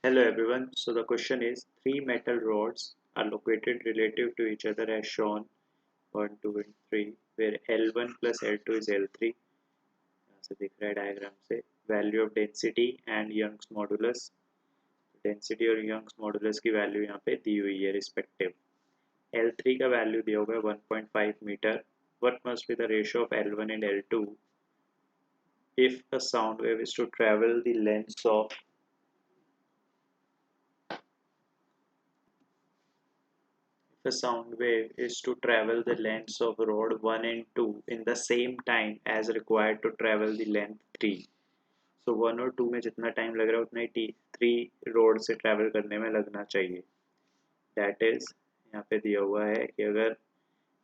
Hello everyone. So the question is three metal rods are located relative to each other as shown 1, 2 and 3 where L1 plus L2 is L3. यहाँ से दिख रहा है diagram से value of density and Young's modulus density और Young's modulus की value यहाँ पे दी हुई है रिस्पेक्टिव L3 का वैल्यू दिया हुआ है 1.5 metre what must be the ratio of L1 and L2 if a sound wave is to travel the lengths of the sound wave is to travel the lengths of rod 1 and 2 in the same time as required to travel the length 3. So 1 और 2 में जितना time लग रहा है उतना ही 3 road से travel करने में लगना चाहिए. दैट इज यहाँ पे दिया हुआ है कि अगर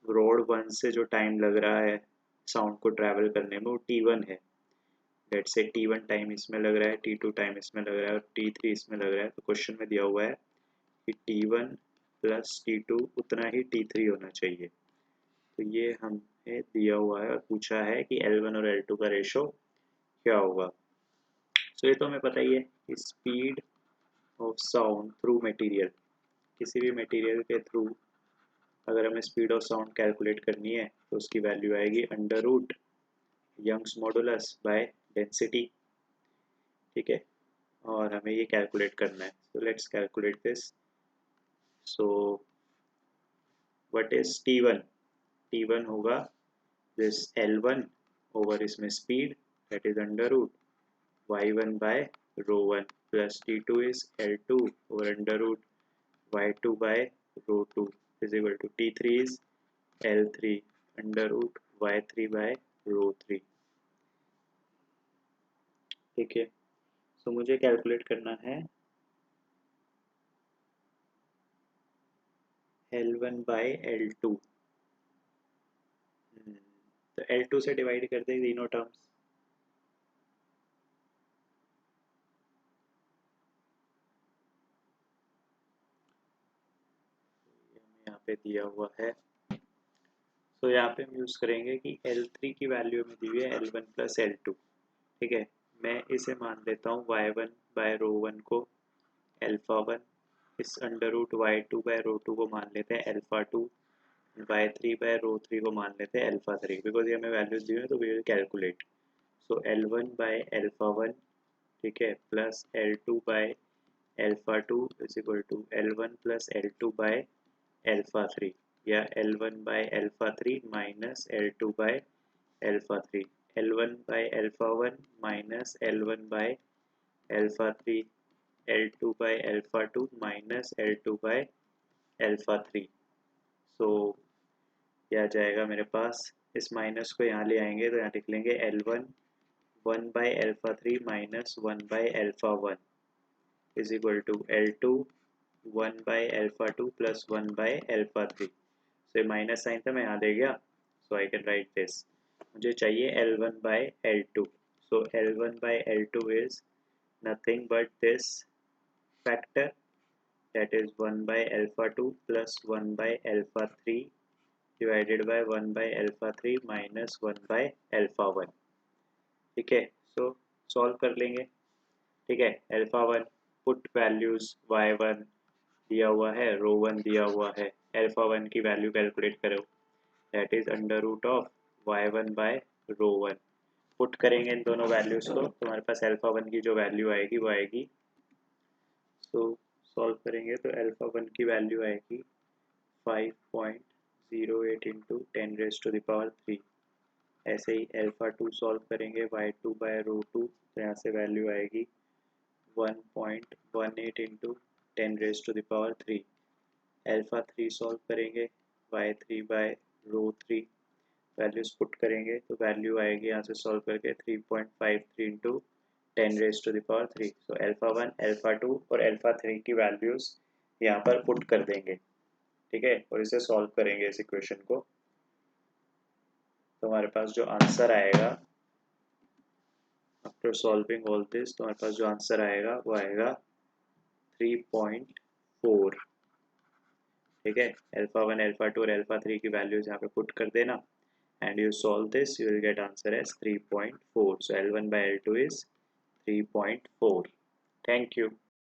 रोड 1 से जो टाइम लग रहा है साउंड को ट्रैवल करने में वो T1 है. लेट्स से T1 टाइम इसमें लग रहा है, T2 टाइम इसमें लग रहा है और T3 इसमें लग रहा है. तो क्वेश्चन में दिया हुआ है कि T1 प्लस T2 उतना ही T3 होना चाहिए. तो ये हमें दिया हुआ है और पूछा है कि L1 और L2 का रेशो क्या होगा. सो ये तो हमें पता ही है कि speed of sound through material, किसी भी मटेरियल के थ्रू अगर हमें स्पीड ऑफ साउंड कैलकुलेट करनी है तो उसकी वैल्यू आएगी under root Young's modulus by density. ठीक है, और हमें ये कैलकुलेट करना है. So let's calculate this. So what is T1? T1 होगा this L1 over इसमें speed that is under root y1 by rho 1 plus T2 is L2 over under root y2 by rho 2 is equal to T3 is L3 under root y3 by rho 3. ठीक है, तो मुझे calculate करना है L1 by L2. तो L2 से divide कर दें तीनों टर्म्स. यहाँ पे दिया हुआ है. तो यहाँ पे हम यूज़ करेंगे कि L3 की वैल्यू में दी हुई है L1 प्लस L2. ठीक है, मैं इसे मान लेता हूँ y1 बाय रो 1 को अल्फा 1, इस अंडर रूट y2 बाय रो 2 को मान लेते हैं अल्फा 2, y3 बाय रो 3 को मान लेते हैं अल्फा 3. बिकॉज ये हमें वैल्यूज दी हुई है तो we will calculate. So L1 by alpha 1, ठीक है, plus L2 by alpha 2 is equal to L1 plus L2 by alpha 3 या L1 by alpha 3 minus L2 by alpha 3. L1 by alpha 1 minus L1 by alpha 3, L2 by alpha 2 minus L2 by alpha 3. So क्या आ जाएगा मेरे पास, इस minus को यहाँ ले आएंगे तो यहाँ लिख लेंगे L1 1 by alpha 3 minus 1 by alpha 1 is equal to L2 1 by alpha 2 plus 1 by alpha 3. So ये माइनस साइन था, मैं यहाँ दे गया. So I can write this. मुझे चाहिए L1 by L2. So L1 by L2 is nothing but this factor, that is 1 by alpha 2 plus 1 by alpha 3 divided by 1 by alpha 3 minus 1 by alpha 1. ठीक है, सो solve कर लेंगे. ठीक है, alpha 1 put values y1 दिया हुआ है, रो 1 दिया हुआ है, अल्फा 1 की वैल्यू कैलकुलेट करो. That is under root of y1 by rho 1. Put करेंगे इन दोनों वैल्यूज को, तुम्हारे पास अल्फा 1 की जो वैल्यू आएगी वो आएगी. सो सॉल्व करेंगे तो अल्फा 1 की वैल्यू आएगी 5.08 into 10 raise to the power 3. ऐसे ही अल्फा 2 सॉल्व करेंगे y2 बाय रो 2, तो यहाँ से वैल्यू आएगी 1.18 into 10 raise to the power 3. Alpha 3 solve करेंगे y3 बाय रो 3, वैल्यूज पुट करेंगे तो वैल्यू आएगी यहाँ से सॉल्व करके 3.53 into 10 raise to the power 3. So alpha 1 alpha 2 और अल्फा 3 की वैल्यूज यहाँ पर पुट कर देंगे. ठीक है, और इसे सॉल्व करेंगे इस इक्वेशन को. तो हमारे पास जो आंसर आएगा आफ्टर सॉल्विंग ऑल दिस, तो हमारे पास जो आंसर आएगा वो आएगा 3.4. ठीक है, अल्फा 1 अल्फा 2 और अल्फा 3 की वैल्यूज यहाँ पे पुट कर देना and you solve this, you will get answer as 3.4. So L1 by L2 is 3.4. Thank you.